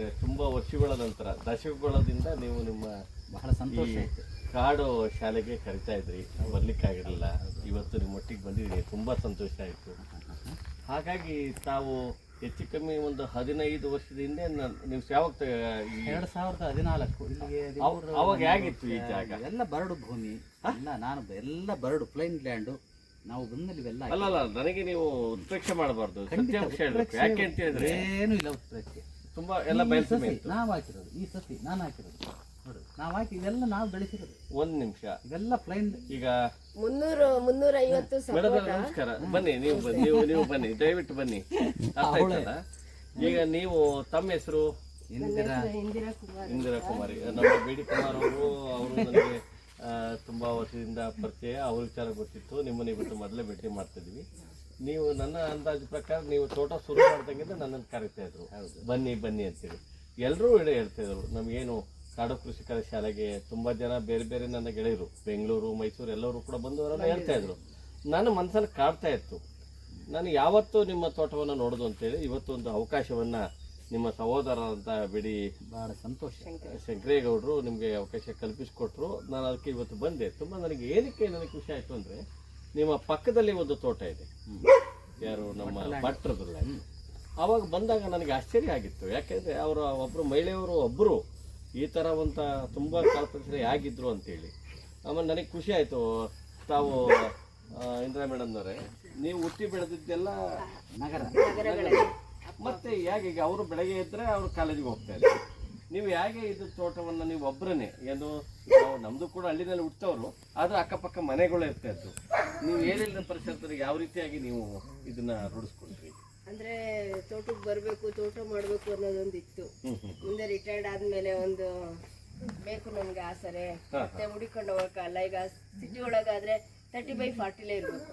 ಯಾಕಂದ್ರೆ ತುಂಬಾ ವರ್ಷಗಳ ನಂತರ ದಶಕಗಳಿಂದ ನೀವು ನಿಮ್ಮ ಬಹಳ ಸಂತೋಷ ಆಯ್ತು. ಕಾಡು ಶಾಲೆಗೆ ಕರಿತಾ ಇದ್ರಿ, ಬರ್ಲಿಕ್ಕಾಗಿರಲಿಲ್ಲ. ಇವತ್ತು ನಿಮ್ಮ ಒಟ್ಟಿಗೆ ಬಂದಿದ್ದೀನಿ, ತುಂಬಾ ಸಂತೋಷ ಆಯಿತು. ಹಾಗಾಗಿ ತಾವು ಹೆಚ್ಚು ಕಮ್ಮಿ ಒಂದು 15 ವರ್ಷದ ಹಿಂದೆ ನೀವು ಯಾವಾಗ 2014 ಇಲ್ಲಿಗೆ ಅವಾಗ ಹೇಗಿತ್ತು ಈ ಜಾಗ? ಎಲ್ಲ ಬರಡು ಭೂಮಿ, ಎಲ್ಲ ಬರಡು ಪ್ಲೈನ್ ಲ್ಯಾಂಡು. ನಾವು ಬಂದಲ್ಲಿ ಇವೆಲ್ಲ ಅಲ್ಲ ನನಗೆ ನೀವು ಉತ್ಪ್ರೇಕ್ಷೆ ಮಾಡಬಾರ್ದು, ಸತ್ಯಾಂಶ ಹೇಳಬೇಕು. ಯಾಕೆ ಅಂತ ಹೇಳಿದ್ರೆ ಏನು ಇಲ್ಲ ಉತ್ಪ್ರೇಕ್ಷೆ, ತುಂಬಾ ಎಲ್ಲ ಬಯಲು ನಾವು ಹಾಕಿರೋದು. ಈ ಸತಿ ನಾನು ಹಾಕಿರೋದು ನೋಡಿ, ನಾವು ಹಾಕಿ ಇದೆಲ್ಲ ನಾವು ಬೆಳೆಸಿರೋದು. ಒಂದ್ ನಿಮಿಷ, ಇವೆಲ್ಲ ಪ್ಲೈನ್. ಈಗ 350 ಮೇಡಮ್ ನಮಸ್ಕಾರ, ಬನ್ನಿ ನೀವು ಬನ್ನಿ, ದಯವಿಟ್ಟು ಬನ್ನಿ. ಅರ್ಥ ಆಯ್ತಲ್ಲ? ಈಗ ನೀವು ತಮ್ಮ ಹೆಸರು? ಇಂದಿರಾ ಕುಮಾರಿ. ನಮ್ಮ BD ಕುಮಾರ್ ಅವರು ನನಗೆ ತುಂಬಾ ವರ್ಷದಿಂದ ಪರಿಚಯ, ಅವ್ರ ವಿಚಾರ ಗೊತ್ತಿತ್ತು. ನಿಮ್ಮನ್ನ ಇವತ್ತು ಮೊದಲೇ ಭೇಟಿ ಮಾಡ್ತಿದ್ವಿ. ನೀವು ನನ್ನ ಅಂದಾಜು ಪ್ರಕಾರ ನೀವು ತೋಟ ಶುರು ಮಾಡ್ದಂಗಿಂದ ನನ್ನನ್ನು ಕರಿತಾ ಇದ್ರು, ಬನ್ನಿ ಅಂತೇಳಿ. ಎಲ್ಲರೂ ಹೇಳ್ತಾ ಇದ್ರು. ನಮಗೇನು ಕಾಡು ಕೃಷಿಕರ ಶಾಲೆಗೆ ತುಂಬಾ ಜನ ಬೇರೆ ಬೇರೆ ನನ್ನ ಗೆಳೆಯರು, ಬೆಂಗಳೂರು, ಮೈಸೂರು ಎಲ್ಲರೂ ಕೂಡ ಬಂದು ಅವರೆಲ್ಲ ಹೇಳ್ತಾ ಇದ್ರು. ನನ್ನ ಮನಸ್ಸಲ್ಲಿ ಕಾಡ್ತಾ ಇತ್ತು, ನಾನು ಯಾವತ್ತೂ ನಿಮ್ಮ ತೋಟವನ್ನು ನೋಡೋದು ಅಂತೇಳಿ. ಇವತ್ತು ಒಂದು ಅವಕಾಶವನ್ನ ನಿಮ್ಮ ಸಹೋದರರಂತ ಬಿಡಿ ಬಹಳ ಸಂತೋಷ ಶಂಕರೇಗೌಡರು ನಿಮಗೆ ಅವಕಾಶ ಕಲ್ಪಿಸಿಕೊಟ್ರು. ನಾನು ಅದಕ್ಕೆ ಇವತ್ತು ಬಂದೆ. ತುಂಬ ನನಗೆ ಏನಕ್ಕೆ ಖುಷಿ ಆಯಿತು ಅಂದರೆ, ನಿಮ್ಮ ಪಕ್ಕದಲ್ಲಿ ಒಂದು ತೋಟ ಇದೆ, ಯಾರು ನಮ್ಮ ಭಟ್ರದಲ್ಲ. ಆವಾಗ ಬಂದಾಗ ನನಗೆ ಆಶ್ಚರ್ಯ ಆಗಿತ್ತು. ಯಾಕೆಂದರೆ ಒಬ್ಬರು ಮಹಿಳೆಯವರು ಒಬ್ಬರು ಈ ಥರ ಒಂದು ತುಂಬ ಕಾಲ್ಪನಿಕ ಆಗಿದ್ರು ಅಂತೇಳಿ. ಆಮೇಲೆ ನನಗೆ ಖುಷಿ ಆಯಿತು. ತಾವು ಇಂದಿರಾ ಮೇಡಮ್ನವರೇ, ನೀವು ಹುಟ್ಟಿ ಬೆಳೆದಿದ್ದೆಲ್ಲ ನಗರ, ಮತ್ತೆ ಹೇಗೆ ಈಗ ಅವರು ಬೆಳಗ್ಗೆ ಇದ್ದರೆ ಅವರು ಕಾಲೇಜಿಗೆ ಹೋಗ್ತಾ ಇದ್ದಾರೆ, ನೀವು ಹೇಗೆ ಇದು ತೋಟವನ್ನು ನೀವು ಒಬ್ಬರೇ, ಏನು ನಮ್ಮದು ಕೂಡ ಹಳ್ಳಿನಲ್ಲಿ ಹುಟ್ಟವರು, ಆದರೆ ಅಕ್ಕಪಕ್ಕ ಮನೆಗಳು ಇರ್ತಾ ಇತ್ತು. ನೀವು ಏನಿಲ್ಲ ಪರಿಸರದಲ್ಲಿ ಯಾವ ರೀತಿಯಾಗಿ ನೀವು ಇದನ್ನ ರೂಢಿಸ್ಕೊಳ್ತೀರಿ? ಅಂದ್ರೆ ತೋಟಕ್ಕೆ ಬರಬೇಕು, ತೋಟ ಮಾಡಬೇಕು ಅನ್ನೋದೊಂದು ಇತ್ತು. ಮುಂದೆ ರಿಟೈರ್ಡ್ ಆದ್ಮೇಲೆ ಒಂದು ಬೇಕು ನಮ್ಗೆ ಆಸರೆ, ಮತ್ತೆ ಹುಡಿಕೊಂಡು ಹೋಗಕ್ಕಲ್ಲ. ಈಗ ಸಿಟಿ ಒಳಗಾದ್ರೆ 30/40 ಇರ್ಬೇಕು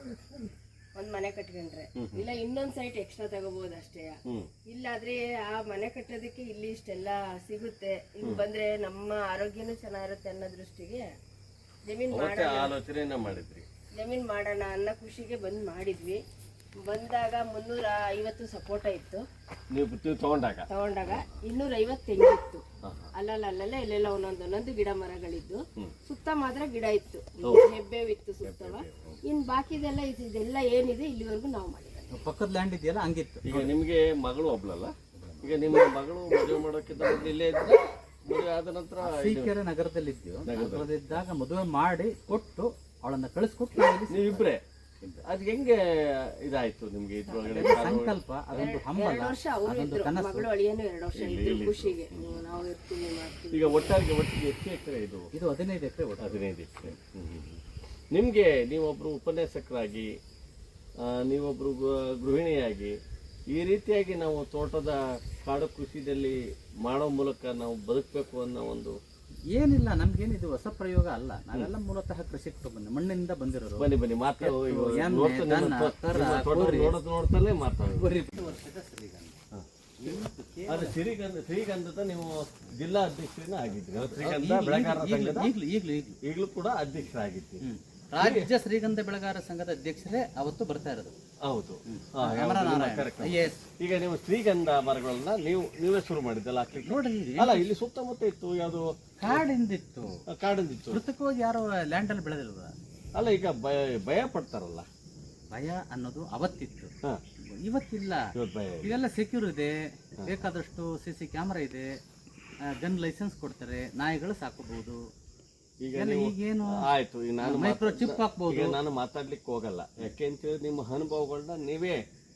ಒಂದ್ ಮನೆ ಕಟ್ಕೊಂಡ್ರೆ, ಇಲ್ಲ ಇನ್ನೊಂದ್ ಸೈಟ್ ಎಕ್ಸ್ಟ್ರಾ ತಗೋಬಹುದು ಅಷ್ಟೇ. ಇಲ್ಲಾದ್ರೆ ಆ ಮನೆ ಕಟ್ಟೋದಕ್ಕೆ ಇಲ್ಲಿ ಇಷ್ಟೆಲ್ಲ ಸಿಗುತ್ತೆ, ಇಲ್ಲಿ ಬಂದ್ರೆ ನಮ್ಮ ಆರೋಗ್ಯನೂ ಚೆನ್ನಾಗಿರುತ್ತೆ ಅನ್ನೋ ದೃಷ್ಟಿಗೆ ಜಮೀನ್ ಮಾಡೋಣ ಅನ್ನೋ ಖುಷಿಗೆ ಬಂದ್ ಮಾಡಿದ್ವಿ. ಬಂದಾಗ 350 ಸಪೋಟ ಇತ್ತು, ನೀವು ತಗೊಂಡಾಗ 250 ತೆಂಗಿತ್ತು. ಅಲ್ಲಲ್ಲೇ ಎಲ್ಲೆಲ್ಲ ಒಂದೊಂದು ಗಿಡ ಮರಗಳಿದ್ದು, ಸುತ್ತ ಮಾತ್ರ ಗಿಡ ಇತ್ತು, ಹೆಬ್ಬೇವಿತ್ತು ಸುತ್ತವ. ಇನ್ ಬಾಕಿದೆಲ್ಲ ಇದೆಲ್ಲ ಏನಿದೆ ಇಲ್ಲಿವರೆಗೂ ನಾವು ಮಾಡಿದ್ವಿ. ಪಕ್ಕದ ಲ್ಯಾಂಡ್ ಇದೆಯಲ್ಲ ಹಂಗಿತ್ತು. ಈಗ ನಿಮ್ಗೆ ಮಗಳು ಒಬ್ಳಲ್ಲ, ಈಗ ನಿಮ್ಮ ಮಗಳು ಮದುವೆ ಮಾಡೋಕ್ಕಿಂತ ಇಲ್ಲೇ ಇದ್ರೆ, ಮದುವೆ ಆದ ನಂತರ ಸೀಕೆರೆ ನಗರದಲ್ಲಿದ್ದೆವು. ನಗರದಿದ್ದಾಗ ಮದುವೆ ಮಾಡಿ ಕೊಟ್ಟು ಅವಳನ್ನ ಕಳಿಸ್ಕೊಟ್ಟು ನೀವಿಬ್ರೆ ಅದ್ ಹೆಂಗೆ ಇದಾಯ್ತು ನಿಮ್ಗೆ? ಇದ್ರೊಳಗಡೆ ಸಂಕಲ್ಪ, ಅದೊಂದು ಹಂಬಲ, 2 ವರ್ಷ ಅವರಿದ್ರು, ಮಗಳು ಅಳಿಯನು 2 ವರ್ಷ ಇದ್ರು ಖುಷಿಗೆ. ನಾವು ಇರ್ತೀವಿ ಮಾಡ್ತೀವಿ. ಈಗ ಒಟ್ಟಿಗೆ ಎಷ್ಟು ಎಕರೆ ಇದು? 15 ಎಕರೆ. 15 ಎಕರೆ. ನಿಮ್ಗೆ ನೀವೊಬ್ರು ಉಪನ್ಯಾಸಕರಾಗಿ, ನೀವೊಬ್ರು ಗೃಹಿಣಿಯಾಗಿ, ಈ ರೀತಿಯಾಗಿ ನಾವು ತೋಟದ ಕಾಡು ಕೃಷಿಯಲ್ಲಿ ಮಾಡೋ ಮೂಲಕ ನಾವು ಬದುಕಬೇಕು ಅನ್ನೋ ಒಂದು ಏನಿಲ್ಲ. ನಮ್ಗೇನಿದು ಹೊಸ ಪ್ರಯೋಗ ಅಲ್ಲ. ನಾವೆಲ್ಲ ಮೂಲತಃ ಕೃಷಿ ಕುಟುಂಬ, ಮಣ್ಣಿನಿಂದ ಬಂದಿರೋರು. ಬನ್ನಿ ನೋಡ್ತಲೇ ಮಾತಾಡೋದು. ಅದು ಶ್ರೀಗಂಧದ ನೀವು ಜಿಲ್ಲಾ ಅಧ್ಯಕ್ಷರನ್ನ ಆಗಿದ್ರಿ, ಶ್ರೀಗಂಧ ಬೆಳೆಗಾರರ ಸಂಘದ ಈಗಲೂ ಕೂಡ ಅಧ್ಯಕ್ಷರಾಗಿದ್ದೀರಿ. ರಾಜ್ಯ ಶ್ರೀಗಂಧ ಬೆಳೆಗಾರರ ಸಂಘದ ಅಧ್ಯಕ್ಷರೇ ಅವತ್ತು ಬರ್ತಾ ಇರೋದು. ಹೌದು. ಈಗ ನೀವು ಶ್ರೀಗಂಧ ಮರಗಳನ್ನ ನೀವೇ ಶುರು ಮಾಡಿದ್ದಲ್ಲ? ನೋಡ್ರಿ, ಅಲ್ಲ ಇಲ್ಲಿ ಸುತ್ತಮುತ್ತ ಇತ್ತು, ಯಾವುದು ಕಾಡಿಂದಿತ್ತು. ಕೃತಕವಾಗಿ ಯಾರು ಲ್ಯಾಂಡ್ ಅಲ್ಲಿ ಬೆಳೆದಿಲ್ವ? ಅಲ್ಲ, ಈಗ ಭಯ ಪಡ್ತಾರಲ್ಲ. ಭಯ ಅನ್ನೋದು ಅವತ್ತಿತ್ತು, ಇವತ್ತಿಲ್ಲ. ಇದೆಲ್ಲ ಸೆಕ್ಯೂರ್ ಇದೆ, ಬೇಕಾದಷ್ಟು CC ಕ್ಯಾಮರಾ ಇದೆ, ಗನ್ ಲೈಸೆನ್ಸ್ ಕೊಡ್ತಾರೆ, ನಾಯಿಗಳು ಸಾಕಬಹುದು. ಈಗೇನು ಆಯ್ತು, ಮೈಕ್ರೋ ಚಿಪ್ ಹಾಕ್ಬಹುದು. ನಾನು ಮಾತಾಡ್ಲಿಕ್ಕೆ ಹೋಗಲ್ಲ, ಯಾಕೆ ಅಂತೇಳಿ ನಿಮ್ಮ ಅನುಭವಗಳನ್ನ ನೀವೇ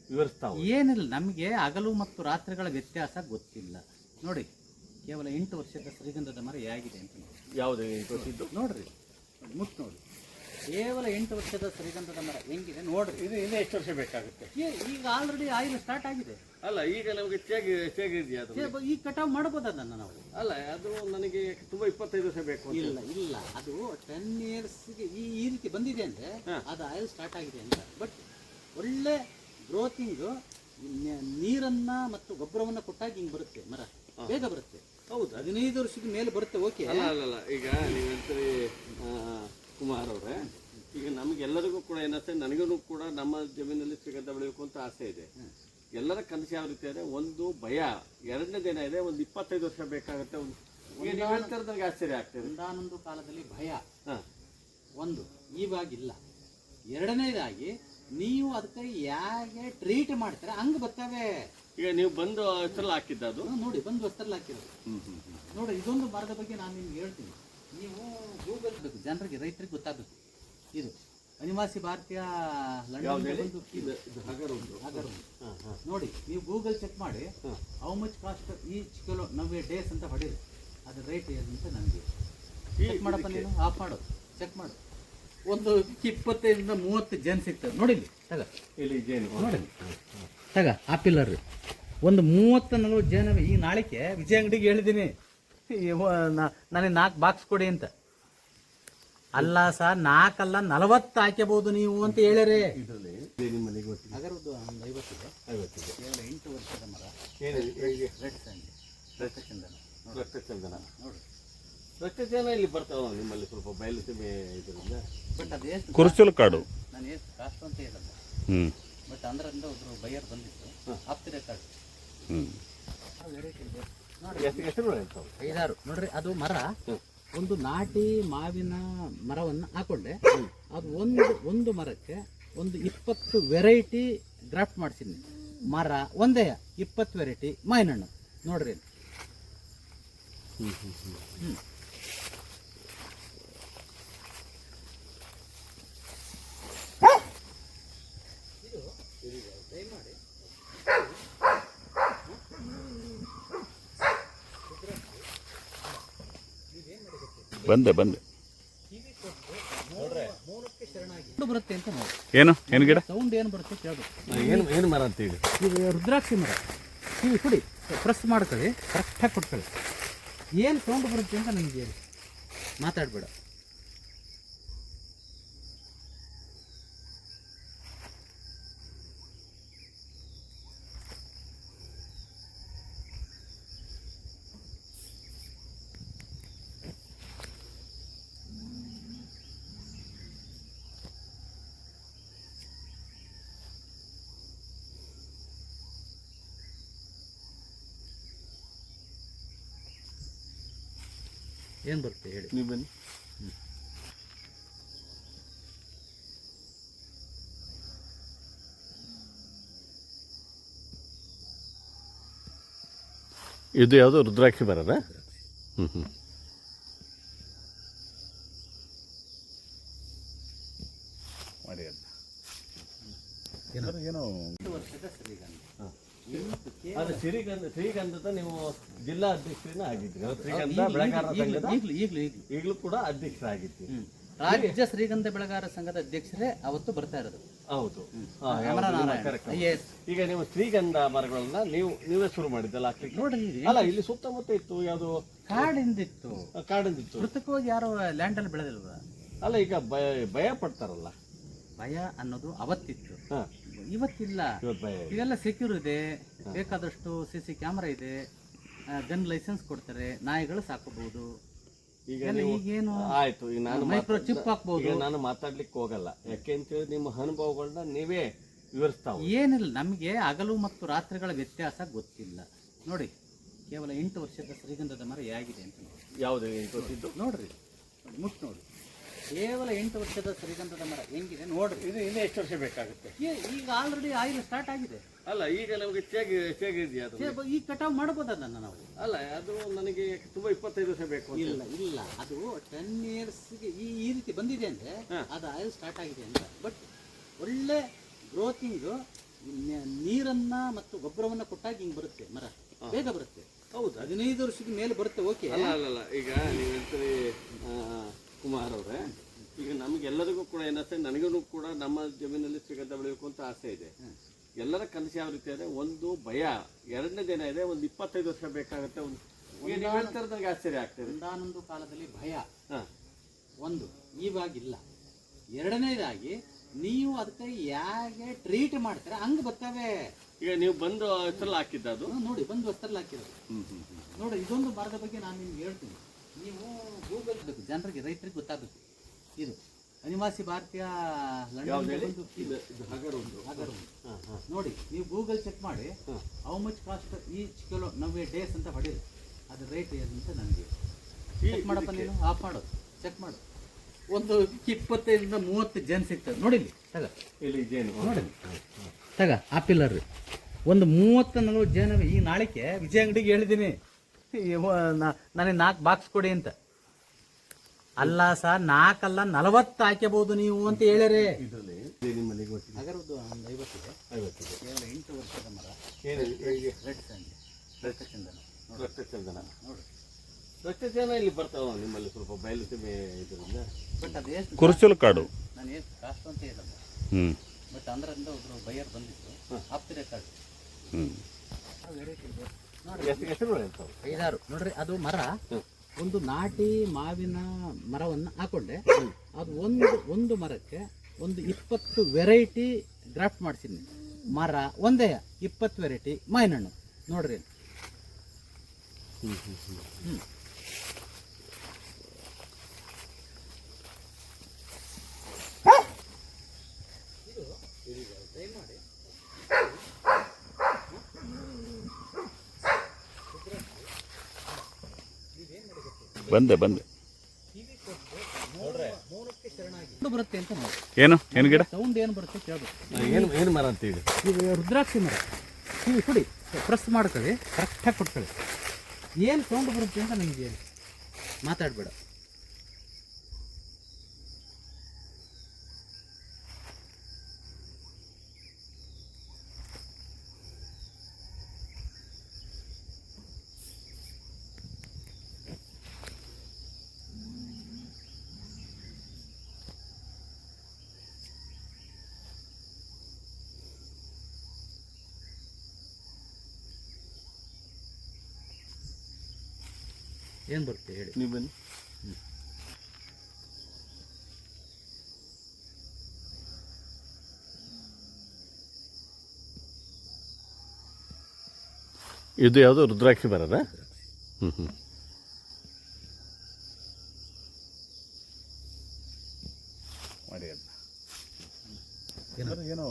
ವಿವರಿಸ್ತಾವ. ಏನಿಲ್ಲ, ನಮಗೆ ಹಗಲು ಮತ್ತು ರಾತ್ರಿಗಳ ವ್ಯತ್ಯಾಸ ಗೊತ್ತಿಲ್ಲ. ನೋಡಿ, ಕೇವಲ 8 ವರ್ಷದ ಶ್ರೀಗಂಧದ ಮರ ಹೇಗಿದೆ ಅಂತ ಯಾವುದು 8 ವರ್ಷದ್ದು ನೋಡ್ರಿ, ಮುಟ್ಟು ನೋಡಿ. ಕೇವಲ 8 ವರ್ಷದ ಶ್ರೀಗಂಧದ ಮರ ಹೆಂಗಿದೆ ನೋಡ್ರಿ. ಇದು ಇನ್ನೂ ಎಷ್ಟು ವರ್ಷ ಬೇಕಾಗುತ್ತೆ? ಈಗ ಆಲ್ರೆಡಿ ಆಯಿಲ್ ಸ್ಟಾರ್ಟ್ ಆಗಿದೆ. ಅಲ್ಲ, ಈಗ ನಮಗೆ ಚೇಗ್ ಇದೆಯಾ? ಈ ಕಟಾವ್ ಮಾಡಬಹುದು ಅದನ್ನ ನಾವು. ಅಲ್ಲ, ಅದು ನನಗೆ ತುಂಬಾ 25 ವರ್ಷ ಬೇಕು. ಇಲ್ಲ, ಅದು 10 ಇಯರ್ಸ್ಗೆ ಈ ರೀತಿ ಬಂದಿದೆ ಅಂದ್ರೆ ಅದು ಆಯಿಲ್ ಸ್ಟಾರ್ಟ್ ಆಗಿದೆ ಅಂತ. ಬಟ್ ಒಳ್ಳೆ ಗ್ರೋತಿಂಗ್, ನೀರನ್ನ ಮತ್ತು ಗೊಬ್ಬರವನ್ನ ಕೊಟ್ಟಾಗ ಹಿಂಗ್ ಬರುತ್ತೆ ಮರ, ಬೇಗ ಬರುತ್ತೆ. ಹೌದು, 15 ವರ್ಷದ ಮೇಲೆ ಬರುತ್ತೆ. ಓಕೆ. ಅಲ್ಲ, ಈಗ ನೀವು ಹೇಳ್ತೀರಿ ಕುಮಾರ್ ಅವರೇ, ಈಗ ನಮಗೆಲ್ಲರಿಗೂ ಕೂಡ ಏನಂತ, ನನಗೂ ಕೂಡ ನಮ್ಮ ಜಮೀನಲ್ಲಿ ಶ್ರೀಗಂಧ ಬೆಳೆಯಬೇಕು ಅಂತ ಆಸೆ ಇದೆ. ಎಲ್ಲರ ಕನಸು ಯಾವ ರೀತಿ ಇದೆ, ಒಂದು ಭಯ, ಎರಡನೇದೇನ ಇದೆ, ಒಂದು 25 ವರ್ಷ ಬೇಕಾಗುತ್ತೆ. ಈಗ ನೀವು ಹೇಳ್ತಾರೆ ನನಗೆ ಆಶ್ಚರ್ಯ ಆಗ್ತದೆ. ಒಂದಾನೊಂದು ಕಾಲದಲ್ಲಿ ಭಯ ಹಾಂ, ಒಂದು, ಇವಾಗಿಲ್ಲ. ಎರಡನೇದಾಗಿ ನೀವು ಅದಕ್ಕೆ ಹೇಗೆ ಟ್ರೀಟ್ ಮಾಡ್ತಾರೆ ಹಂಗೆ ಬರ್ತವೆ. ಈಗ ನೀವು ಬಂದು ಹೆಸರಲ್ಲಿ ಹಾಕಿದ್ದ ಅದು ನೋಡಿ, ಬಂದು ವಸ್ತರಲ್ಲಿ ಹಾಕಿರೋದು ನೋಡಿ. ಇದೊಂದು ಮರದ ಬಗ್ಗೆ ನಾನು ನಿಮ್ಗೆ ಹೇಳ್ತೀನಿ. ನೀವು ಗೂಗಲ್ ಬೇಕು, ಜನರಿಗೆ ರೈತರಿಗೆ ಗೊತ್ತಾಗಬೇಕು. ಇದು ಅನಿವಾಸಿ ಭಾರತೀಯ ಲಂಡನ್ ನೋಡಿ, ನೀವು ಗೂಗಲ್ ಚೆಕ್ ಮಾಡಿ how much cost each kilo ನವ್ವೆ ಡೇಸ್ ಅಂತ ಹೊಡೀರಿ, ಅದ್ರ ರೇಟ್ ಏನಂತ ನನಗೆ ಚೆಕ್ ಮಾಡಪ್ಪ. ನೀನು ಆಫ್ ಮಾಡು, ಚೆಕ್ ಮಾಡು. ಒಂದು 25 to 30 ಜೇನ್ ಸಿಗ್ತದೆ ನೋಡಿ. ಇಲ್ಲಿ ತಗ, ಇಲ್ಲಿ ಜೇನು ನೋಡಿ ತಗ, ಆಪಿಲ್ಲರ್ ರೀ. ಒಂದು 30-40 ಜೇನವೆ. ಈಗ ನಾಳೆಗೆ ವಿಜಯ ಅಂಗಡಿಗೆ ಹೇಳಿದ್ದೀನಿ ನನಗೆ 4 ಬಾಕ್ಸ್ ಕೊಡಿ ಅಂತ. ಅಲ್ಲ ಸರ್, 4 ಅಲ್ಲ 40 ಹಾಕಬಹುದು ನೀವು ಅಂತ ಹೇಳ್ಯಾರೆ. ಇದರಲ್ಲಿ ನಿಮ್ಮ ಮನೆಗೆ ಗೊತ್ತಿದೆ ಅದರದ್ದು ಒಂದು 50 ಇದೆ. 8 ವರ್ಷದ ಮರ. Red and, ರಕ್ತಚಂದನ. ರಕ್ತಚಂದನ ನೋಡಿ, ರಕ್ತಚಂದನ ಇಲ್ಲಿ ಬರ್ತಾವ ನಿಮ್ಮಲ್ಲಿ ಸ್ವಲ್ಪ ಬಯಲುಸೀಮೆ ಇದರಿಂದ. ಬಟ್ ಅದು ಎಷ್ಟು ಕುರುಚಲು ಕಾಡು ನಾನು ಎಷ್ಟು ಕಾಸ್ಟ್ ಅಂತ ಹೇಳಲ್ಲ. ಬಟ್ ಅಂದ್ರಿಂದ ಒಬ್ರು ಬೈಯರ್ ಬಂದಿತ್ತು, ಆಪ್ತಿರ ಕಾಡು. ಹೆಸರು ಹೇಳ್ತಾವೆ 5-6 ನೋಡ್ರಿ. ಅದು ಮರ ಒಂದು ನಾಟಿ ಮಾವಿನ ಮರವನ್ನು ಹಾಕೊಂಡೆ. ಅದು ಒಂದು ಮರಕ್ಕೆ ಒಂದು 20 ವೆರೈಟಿ ಗ್ರಾಫ್ಟ್ ಮಾಡಿಸಿದ್ನಿ. ಮರ ಒಂದೇ 20 ವೆರೈಟಿ ಮಾವಿನಣ್ಣು ನೋಡ್ರಿ. ಬಂದೆ ಬರುತ್ತೆ ಅಂತ ನೋಡಿ. ಏನು ಗಿಡ ಸೌಂಡ್ ಏನು ಬರುತ್ತೆ ಕೇಳಬೇಕು. ಏನು ಮರ ಅಂತ ಹೇಳಿ. ಇದು ರುದ್ರಾಕ್ಷಿ ಮರ. ಕಿವಿ ಕುಡಿ, ಪ್ರೆಸ್ ಮಾಡ್ಕೊಳ್ಳಿ, ಕರೆಕ್ಟಾಗಿ ಕೊಟ್ಕೊಳ್ಳಿ. ಏನು ಸೌಂಡ್ ಬರುತ್ತೆ ಅಂತ ನನಗೆ ಹೇಳಿ, ಮಾತಾಡಬೇಡ. ಏನು ಬರುತ್ತೆ ಹೇಳಿ, ನೀವು ಬನ್ನಿ. ಇದು ಯಾವುದು ರುದ್ರಾಕ್ಷಿ ಬರದ? ಮಾಡಿ ಏನೋ 8 ವರ್ಷದ ಶ್ರೀಗಂಧ. ಅದು ಶ್ರೀಗಂಧದ ನೀವು ಜಿಲ್ಲಾ ಅಧ್ಯಕ್ಷರನ್ನ ಆಗಿದ್ರಿ. ಶ್ರೀಗಂಧ ಬೆಳೆಗಾರರ ಸಂಘದ ಈಗಲೂ ಕೂಡ ಅಧ್ಯಕ್ಷರಾಗಿದ್ರಿ. ರಾಜ್ಯ ಶ್ರೀಗಂಧ ಬೆಳೆಗಾರರ ಸಂಘದ ಅಧ್ಯಕ್ಷರೇ ಅವತ್ತು ಬರ್ತಾ ಇರೋದು. ಹೌದು. ಅಮರನಾರಾಯಣ. ಈಗ ನೀವು ಶ್ರೀಗಂಧ ಮರಗಳನ್ನ ನೀವೇ ಶುರು ಮಾಡಿದ್ದಲ್ಲ ಹಾಕ್ಲಿಕ್ಕೆ? ನೋಡ್ರಿ, ಅಲ್ಲ, ಇಲ್ಲಿ ಸುತ್ತಮುತ್ತ ಇತ್ತು, ಯಾವುದು ಕಾಡಿಂದಿತ್ತು, ಕಾಡಿಂದಿತ್ತು. ಕೃತಕವಾಗಿ ಯಾರೋ ಲ್ಯಾಂಡ್ ಅಲ್ಲಿ ಬೆಳೆದಿಲ್ವ? ಅಲ್ಲ, ಈಗ ಭಯ ಪಡ್ತಾರಲ್ಲ. ಭಯ ಅನ್ನೋದು ಅವತ್ತಿತ್ತು, ಹಾ, ಇವತ್ತಿಲ್ಲ. ಇವತ್ತು ಭಯ ಇದೆ. ಇದೆಲ್ಲ ಸೆಕ್ಯೂರ್ ಇದೆ, ಬೇಕಾದಷ್ಟು CC ಕ್ಯಾಮ್ರಾ ಇದೆ, ಗನ್ ಲೈಸೆನ್ಸ್ ಕೊಡ್ತಾರೆ, ನಾಯಿಗಳು ಸಾಕಬಹುದು. ಈಗ ಈಗೇನು ಆಯ್ತು, ಈಗ ನಾನು ಮೈಕ್ರೋ ಚಿಪ್ ಹಾಕ್ಬಹುದು. ಈಗ ನಾನು ಮಾತಾಡ್ಲಿಕ್ಕೆ ಹೋಗಲ್ಲ, ಯಾಕೆ ಅಂತೇಳಿ ನಿಮ್ಮ ಅನುಭವಗಳನ್ನ ನೀವೇ ವಿವರಿಸ್ತಾವ. ಏನಿಲ್ಲ, ನಮಗೆ ಹಗಲು ಮತ್ತು ರಾತ್ರಿಗಳ ವ್ಯತ್ಯಾಸ ಗೊತ್ತಿಲ್ಲ. ನೋಡಿ, ಕೇವಲ 8 ವರ್ಷದ ಶ್ರೀಗಂಧದ ಮರ ಹೇಗಿದೆ ಅಂತ ನೋಡಿ. ಯಾವುದು ಗೊತ್ತಿದ್ದು ನೋಡ್ರಿ, ಮುಟ್ಟು ನೋಡಿ. ಕೇವಲ 8 ವರ್ಷದ ಶ್ರೀಗಂಧದ ಮರ ಹೆಂಗಿದೆ ನೋಡ್ರಿ. ಇದು ಇನ್ನೂ ಎಷ್ಟು ವರ್ಷ ಬೇಕಾಗುತ್ತೆ? ಈಗ ಆಲ್ರೆಡಿ ಆಯಿಲ್ ಸ್ಟಾರ್ಟ್ ಆಗಿದೆ. ಅಲ್ಲ, ಈಗ ನಮಗೆ ಇದೆಯಾ ಅದು? ಈಗ ಕಟಾವ್ ಮಾಡಬಹುದಲ್ಲ ನಾವು? ಅಲ್ಲ, ಅದು ನನಗೆ ತುಂಬಾ 25 ವರ್ಷ ಬೇಕು ಅಂತ. ಇಲ್ಲ, ಅದು 10 ಇಯರ್ಸ್ಗೆ ಈ ರೀತಿ ಬಂದಿದೆ ಅಂದ್ರೆ ಅದು ಆಯಿಲ್ ಸ್ಟಾರ್ಟ್ ಆಗಿದೆ ಅಂತ. ಬಟ್ ಒಳ್ಳೆ ಗ್ರೋತಿಂಗ್, ನೀರನ್ನ ಮತ್ತು ಗೊಬ್ಬರವನ್ನ ಕೊಟ್ಟಾಗ ಹಿಂಗ್ ಬರುತ್ತೆ ಮರ, ಬೇಗ ಬರುತ್ತೆ. ಹೌದು, 15 ವರ್ಷದ ಮೇಲೆ ಬರುತ್ತೆ. ಓಕೆ. ಅಲ್ಲ, ಈಗ ನೀವು ಹೇಳ್ತೀರಿ ಕುಮಾರ್ ಅವರೇ, ಈಗ ನಮಗೆಲ್ಲರಿಗೂ ಕೂಡ ಏನಂತ, ನನಗೂ ಕೂಡ ನಮ್ಮ ಜಮೀನಲ್ಲಿ ಶ್ರೀಗಂಧ ಬೆಳೆಯಬೇಕು ಅಂತ ಆಸೆ ಇದೆ. ಎಲ್ಲರ ಕನಸು ಯಾವ ರೀತಿ ಇದೆ, ಒಂದು ಭಯ, ಎರಡನೇದೇನ ಇದೆ, ಒಂದು 25 ವರ್ಷ ಬೇಕಾಗುತ್ತೆ. ಈಗ ನೀವು ಹೇಳ್ತಾರೆ ನನಗೆ ಆಶ್ಚರ್ಯ ಆಗ್ತದೆ. ಒಂದಾನೊಂದು ಕಾಲದಲ್ಲಿ ಭಯ ಒಂದು, ಇವಾಗಿಲ್ಲ. ಎರಡನೇದಾಗಿ ನೀವು ಅದಕ್ಕೆ ಹೇಗೆ ಟ್ರೀಟ್ ಮಾಡ್ತಾರೆ ಹಂಗೆ ಬರ್ತವೆ. ಈಗ ನೀವು ಬಂದು ಹೆಸರಲ್ಲಿ ಹಾಕಿದ್ದ ಅದು ನೋಡಿ, ಬಂದು ವಸ್ತರಲ್ಲಿ ಹಾಕಿರೋದು ನೋಡಿ. ಇದೊಂದು ಮರದ ಬಗ್ಗೆ ನಾನು ನಿಮ್ಗೆ ಹೇಳ್ತೀನಿ. ನೀವು ಗೂಗಲ್ ಬೇಕು, ಜನರಿಗೆ ರೈತರಿಗೆ ಗೊತ್ತಾಗಬೇಕು. ಇದು ಅನಿವಾಸಿ ಭಾರತೀಯ ಯಾವ್ದು ಹೇಳಿ? ಲಂಡನ್ ಇದು ಹಗರ್ ಉಂಟು. ನೋಡಿ, ನೀವು ಗೂಗಲ್ ಚೆಕ್ ಮಾಡಿ how much cost each kilo ನಮಗೆ ಡೇಸ್ ಅಂತ ಹೊಡೀರಿ, ಅದ್ರ ರೇಟ್ ಏನಂತ ನನಗೆ ಚೆಕ್ ಮಾಡಪ್ಪ. ನೀನು ಆಫ್ ಮಾಡು, ಚೆಕ್ ಮಾಡು. ಒಂದು 25 to 30 ಜನ ಸಿಗ್ತದೆ ನೋಡಿ. ಇಲ್ಲಿ ತಗ, ಇಲ್ಲಿ ಜೇನು ನೋಡಿ ತಗ ಆಪಿಲ್ಲರ್ ಒಂದು 30-40 ಜನ. ಈ ನಾಳೆಗೆ ವಿಜಯ ಅಂಗಡಿಗೆ ಹೇಳಿದ್ದೀನಿ ನನಗೆ 4 ಬಾಕ್ಸ್ ಕೊಡಿ ಅಂತ. ಅಲ್ಲ ಸರ್, 4 ಅಲ್ಲ 40 ಹಾಕಬಹುದು ನೀವು ಅಂತ ಹೇಳ್ಯಾರೆ. ಇದರಲ್ಲಿ ನಿಮ್ಮಲ್ಲಿ ಗೊತ್ತಿದೆ ಅಗರದ್ದು ಒಂದು 50 ಇದೆ. 50 ಇದೆ. ಕೇವಲ 8 ವರ್ಷದ ಮರ. ಏನು ರೆಡ್ ಸ್ಯಾಂಡ್, ರಕ್ತಚಂದನ ರಕ್ತಚಂದನ. ನೋಡಿ. ರಕ್ತಚಂದನ ಇಲ್ಲಿ ಬರ್ತಾವ ನಿಮ್ಮಲ್ಲಿ ಸ್ವಲ್ಪ ಬಯಲು ಸೀಮೆ ಇದರಿಂದ. ಬಟ್ ಅದು ಎಷ್ಟು ಕುರುಚಲು ಕಾಡು. ನಾನು ಎಷ್ಟು ಕಾಸ್ಟ್ ಅಂತ ಹೇಳಲ್ಲ. ಬಟ್ ಅಂದ್ರಿಂದ ಒಬ್ರು ಬೈಯರ್ ಬಂದಿತ್ತು, ಆಪ್ತಿರೆ ಕಾರ್ಡ್. ವೆರೈಟಿ ನೋಡಿ, ಎಷ್ಟು ಹೆಸರು ಹೇಳ್ತಾವೆ? 5-6 ನೋಡ್ರಿ. ಅದು ಮರ ಒಂದು ನಾಟಿ ಮಾವಿನ ಮರವನ್ನು ಹಾಕೊಂಡೆ. ಅದು ಒಂದು ಮರಕ್ಕೆ ಒಂದು 20 ವೆರೈಟಿ ಗ್ರಾಫ್ಟ್ ಮಾಡಿಸಿದ್ನಿ. ಮರ ಒಂದೇ 20 ವೆರೈಟಿ ಮಾವಿನ ಹಣ್ಣು ನೋಡ್ರಿ. ಬಂದೆ ಬರುತ್ತೆ ಅಂತ ನೋಡಿ. ಏನು ಗಿಡ? ಸೌಂಡ್ ಏನು ಬರುತ್ತೆ ಕೇಳ್ಬೇಕು. ಏನು ಮರ ಅಂತ ಹೇಳಿ? ಇದು ರುದ್ರಾಕ್ಷಿ ಮರ. ಕಿವಿ ಕೊಡಿ, ಪ್ರೆಸ್ ಮಾಡ್ಕೊಳ್ಳಿ, ಕರೆಕ್ಟಾಗಿ ಕೊಟ್ಕೊಳ್ಳಿ. ಏನು ಸೌಂಡ್ ಬರುತ್ತೆ ಅಂತ ನನಗೆ ಮಾತಾಡಬೇಡ. ಏನು ಬರುತ್ತೆ ಹೇಳಿ ನೀವು ಬನ್ನಿ. ಇದು ಯಾವುದು ರುದ್ರಾಕ್ಷಿ ಬರದ? ಏನೋ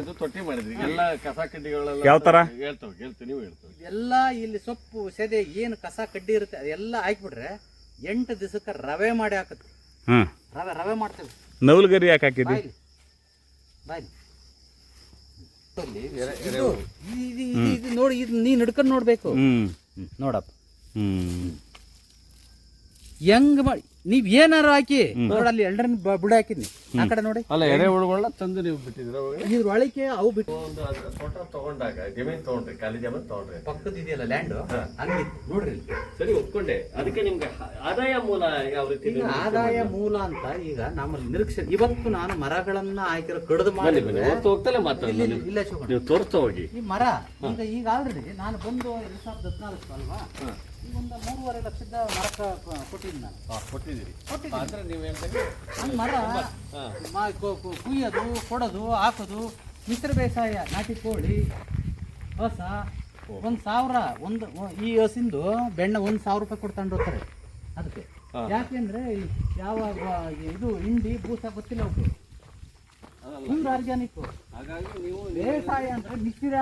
ಇದು ತೊಟ್ಟಿ ಮಾಡಿದ್ರಿ, ಎಲ್ಲ ಕಸ ಕಡ್ಡಿಗಳೆಲ್ಲ ಯಾವ ಥರ? ಹೇಳ್ತೇವೆ ನೀವು ಹೇಳ್ತೇವೆ. ಎಲ್ಲ ಇಲ್ಲಿ ಸೊಪ್ಪು ಸೆದೆ ಏನು ಕಸ ಕಡ್ಡಿ ಇರುತ್ತೆ ಅದೆಲ್ಲ ಹಾಕ್ಬಿಟ್ರೆ 8 ದಿವಸಕ್ಕೆ ರವೆ ಮಾಡಿ ಹಾಕತ್ತೆ. ರವೆ ಮಾಡ್ತೇವೆ. ನವಲಗರಿ ಯಾಕೆ ಹಾಕಿದ್ವಿ? ಬಾಯ್ಲಿ ಇದು ನೋಡಿ, ಇದು ನೀನು ಹಿಡ್ಕೊಂಡು ನೋಡ್ಬೇಕು. ನೋಡಪ್ಪ ಹೆಂಗ್ ಮಾಡಿ ನೀವ್ ಏನಾರು ಹಾಕಿ ನೋಡಲ್ಲಿ ಎಲ್ರನ್ನ ಬುಡ ಹಾಕಿದ್ನಿ ಆ ಕಡೆ ನೋಡಿ. ಅಲ್ಲ, ಎರೆಹುಳುಗಳನ್ನ ತಂದು ನೀವು ಬಿಟ್ಟಿದ್ರ ಇದ್ರ ಒಳಗೆ ಅವು ಬಿಟ್ಟು ಒಂದು ತೋಟ ತಗೊಂಡಾಗ ಜಮೀನ್ ತಗೊಂಡ್ರಿ, ಖಾಲಿ ಜಮೀನ್ ತಗೊಂಡ್ರಿ, ಪಕ್ಕದ ಇದೆಯಲ್ಲ ಲ್ಯಾಂಡ್ ಅಲ್ಲಿ ನೋಡ್ರಿ. ಸರಿ ಒಪ್ಕೊಂಡೆ. ಅದಕ್ಕೆ ನಿಮ್ಗೆ ಆದಾಯ ಮೂಲ ಯಾವ ರೀತಿ? ಆದಾಯ ಮೂಲ ಅಂತ ಈಗ ನಮ್ಮಲ್ಲಿ ನಿರೀಕ್ಷೆ. ಇವತ್ತು ನಾನು ಮರಗಳನ್ನ ಹಾಕಿರೋ ಕಡಿದು ಮಾಡಿ ಹೋಗ್ತಲೇ ಮಾತ್ರ ಇಲ್ಲ ನೀವು ತೋರಿಸ್ತಾ ಹೋಗಿ. ಈ ಮರ ಈಗ ಆಲ್ರೆಡಿ ನಾನು ಬಂದು 2014 ಅಲ್ವಾ, ಈಗ ಒಂದು 3.5 ಲಕ್ಷದ ಮರಕ್ಕೆ ಕೊಟ್ಟಿದ್ದೀನಿ ನಾನು. ಕೊಟ್ಟಿದ್ದೀರಿ ಅಂದ್ರೆ ನೀವು ಹಂಗೆ ಮರ ಕುಯ್ಯೋದು, ಕೊಡೋದು, ಹಾಕೋದು, ಮಿಶ್ರ ಬೇಸಾಯ, ನಾಟಿ ಕೋಳಿ, ಹಸ 1,000 ಈ ಹಸಿಂದು ಬೆಣ್ಣೆ 1,000 ರೂಪಾಯಿ ಕೊಡ್ಕೊಂಡು ಹೋಗ್ತಾರೆ ಅದಕ್ಕೆ. ಯಾಕೆಂದ್ರೆ ಯಾವ ಇದು ಹಿಂಡಿ ಬೂಸ ಗೊತ್ತಿಲ್ಲ ಅವ್ರು, ಫುಲ್ ಆರ್ಗ್ಯಾನಿಕ್. ಹಾಗಾಗಿ ನೀವು ಬೇಸಾಯ ಅಂದ್ರೆ ಮಿಶ್ರ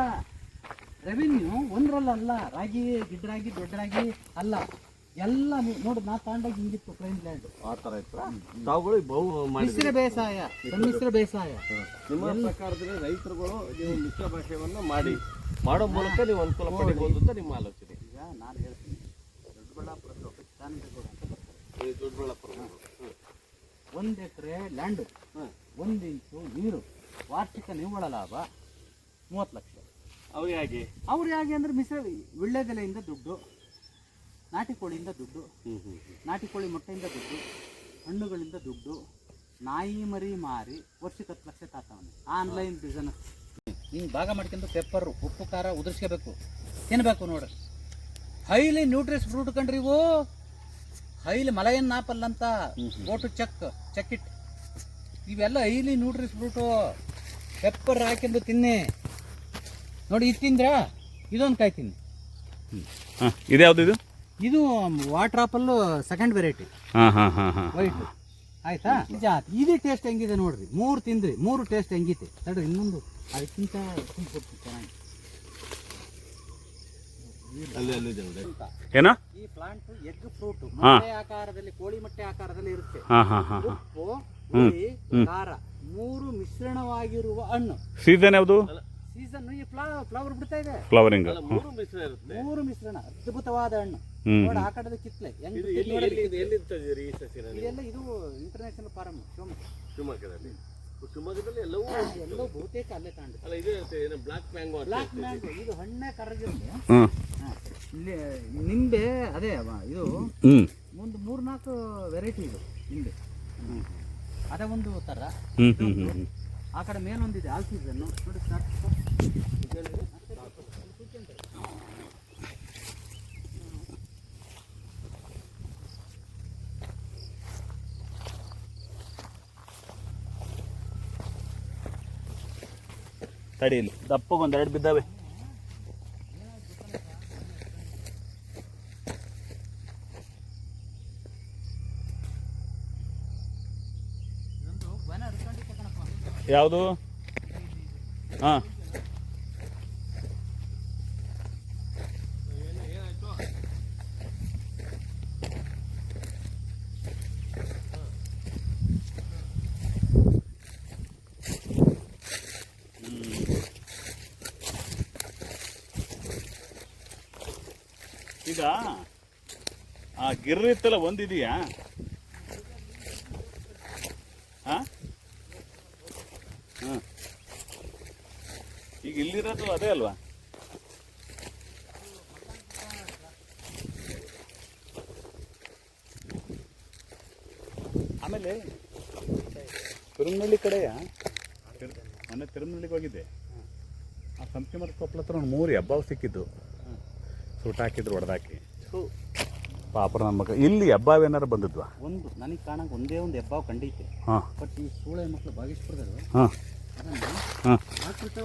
ರೆವಿನ್ಯೂ ಒಂದ್ರಲ್ಲ, ರಾಗಿ ಗಿಡ್ರಾಗಿ ದೊಡ್ಡರಾಗಿ ಅಲ್ಲ, ಎಲ್ಲ ನೋಡಿ. ನಾ ತಾಂಡಾಗಿ ಹಿಂಗಿತ್ತು ಪ್ಲೈನ್ ಲ್ಯಾಂಡ್, ಆ ಥರ ಇತ್ತು. ತಾವುಗಳು ಬಹು ಮಿಶ್ರ ಬೇಸಾಯ, ಸಮ್ಮಿಶ್ರ ಬೇಸಾಯ. ನಿಮ್ಮ ಪ್ರಕಾರದಲ್ಲಿ ರೈತರುಗಳು ನೀವು ಮಿಶ್ರ ಭಾಷೆಯನ್ನು ಮಾಡೋ ಮೂಲಕ ನೀವು ಅನುಕೂಲ ಪಡಿಬಹುದು ಅಂತ ನಿಮ್ಮ ಆಲೋಚನೆ. ಈಗ ನಾನು ಹೇಳ್ತೀನಿ, ದೊಡ್ಡಬಳ್ಳಾಪುರದ್ದು ಚಾನಗೌಡ ಅಂತ ಬರ್ತಾರೆ. ದೊಡ್ಡಬಳ್ಳಾಪುರ 1 ಎಕರೆ ಲ್ಯಾಂಡ್, 1 ಇಂಚು ನೀರು, ವಾರ್ಷಿಕ ನಿವ್ವಳ ಲಾಭ 30 ಲಕ್ಷ. ಅವ್ರು ಹೇಗೆ ಅಂದ್ರೆ ಮಿಶ್ರ ವಿಳ್ಳೆದೆಲೆಯಿಂದ ದುಡ್ಡು, ನಾಟಿ ಕೋಳಿಯಿಂದ ದುಡ್ಡು, ನಾಟಿ ಕೋಳಿ ಮೊಟ್ಟೆಯಿಂದ ದುಡ್ಡು, ಹಣ್ಣುಗಳಿಂದ ದುಡ್ಡು, ನಾಯಿ ಮರಿ ಮಾರಿ ವರ್ಷಕ್ಕೆ 10 ಲಕ್ಷ ತಾತವನೆ. ಆನ್ಲೈನ್ ಬಿಸ್ನೆಸ್ ಹಿಂಗೆ ಭಾಗ ಮಾಡ್ಕೊಂಡು ಪೆಪ್ಪರು, ಉಪ್ಪು ಖಾರ ಉದುರಿಸ್ಕೋಬೇಕು, ತಿನ್ನಬೇಕು ನೋಡ್ರಿ. ಹೈಲಿ ನ್ಯೂಟ್ರಿಯಸ್ ಫ್ರೂಟ್ ಕಂಡ್ರಿ ಇವು. ಹೈಲಿ ಮಲಯನ್ ಆಪಲ್ ಅಂತ, ಗೋಟು ಚಕ್ಕಿಟ್, ಇವೆಲ್ಲ ಹೈಲಿ ನ್ಯೂಟ್ರಿಯಸ್ ಫ್ರೂಟು. ಪೆಪ್ಪರ್ ಹಾಕಿಂದು ತಿನ್ನಿ ನೋಡಿ. ಇದು ತಿಂದ್ರ ಇದೊಂದು ಕಾಯಿ ತಿನ್ನಿ. ಇದ್ಯಾವುದು ಇದು? ಇದು water apple second variety, white. ಆಯ್ತಾ ಜಾತಿ ಇದು ಟೇಸ್ಟ್ ಹೆಂಗಿದೆ ನೋಡ್ರಿ 3 ತಿಂದ್ರಿ 3 ಟೇಸ್ಟ್ ಹೆಂಗಿತೆ ತಡ್ರಿ ಇನ್ನೊಂದು ಅದಕ್ಕಿಂತ ಕೊಡ್ತೀನಿ ಚೆನ್ನಾಗಿ ಏನೋ ಈ ಪ್ಲಾಂಟ್ ಎಗ್ ಫ್ರೂಟ್ ಮೊಟ್ಟೆ ಆಕಾರದಲ್ಲಿ ಕೋಳಿ ಮೊಟ್ಟೆ ಆಕಾರದಲ್ಲಿ ಇರುತ್ತೆ. ಉಪ್ಪು ಹುಳಿ ಖಾರ 3 ಮಿಶ್ರಣವಾಗಿರುವ ಹಣ್ಣು. ಸೀಸನ್ ಯಾವುದು? ಸೀಸನ್ ಈ ಫ್ಲವರ್ ಬಿಡ್ತಾ ಇದೆ. ಫ್ಲವರಿಂಗ್ 3 ಮಿಶ್ರಣ ಅದ್ಭುತವಾದ ಹಣ್ಣು ನೋಡಿ. ಆ ಕಡೆದ ಕಿತ್ಲೆ ಇದೆಲ್ಲ ಇದು ಇಂಟರ್ನ್ಯಾಷನಲ್ ಫಾರಂ ಶಿವಮೊಗ್ಗದಲ್ಲಿ. ಶಿವಮೊಗ್ಗದಲ್ಲಿ ಎಲ್ಲವೂ ಬಹುತೇಕ ಅಲ್ಲೇ ತಾಂಡ. ಅಲ್ಲ ಇದು ಬ್ಲಾಕ್ ಮ್ಯಾಂಗೋ. ಇದು ಹಣ್ಣೆ ಕರಗಿರುತ್ತೆ. ಇಲ್ಲಿ ನಿಂಬೆ ಅದೇ ಇದು ಒಂದು 3-4 ವೆರೈಟಿ ಇದು ನಿಂಬೆ. ಅದೇ ಒಂದು ಥರ. ಆ ಕಡೆ ಮೇಲೊಂದಿದೆ ಆಲ್ ಸೀಸನ್ ನೋಡಿ ಸ್ಟಾರ್ಟ್. ತಡಿಯಲ್ಲಿ ದಪ್ಪಗೊಂದು 2 ಬಿದ್ದಾವೆ. ಯಾವುದು? ಹಾಂ ಈಗ ಆ ಗಿರ್ರ ಇತ್ತಲ್ಲ ಒಂದಿದೆಯಾ? ಹಾಂ ಹಾಂ ಈಗ ಇಲ್ಲಿರೋದು ಅದೇ ಅಲ್ವಾ? ಆಮೇಲೆ ತಿರುಮನಹಳ್ಳಿ ಕಡೆಯ ಮೊನ್ನೆ ತಿರುಮನಹಳ್ಳಿಗೆ ಹೋಗಿದ್ದೆ. ಆ ಸಂಪಿಗೆ ಮರದ ಕೊಪ್ಪಳ ಹತ್ರ ಒಂದು 3 ಹೆಬ್ಬಾವು ಸಿಕ್ಕಿದ್ದು. ಸೂಟ್ ಹಾಕಿದ್ರು ಹೊಡೆದಾಕಿ ಪಾಪ ನನ್ನ ಮಗ. ಇಲ್ಲಿ ಹೆಬ್ಬಾವೇನಾರು ಬಂದಿದ್ವಾ? ಒಂದು ನನಗೆ ಕಾಣಂಗೆ ಒಂದೇ ಒಂದು ಹೆಬ್ಬಾವು ಕಂಡೈತೆ. ಹಾಂ ಬಟ್ ಈ ಸೂಳೆ ಮಕ್ಕಳು ಭಾಗೇಶ್ವರದರು ಹಾಂ ಅದನ್ನು ಹಾಂ ಹಾಕ್ಬಿಟ್ಟು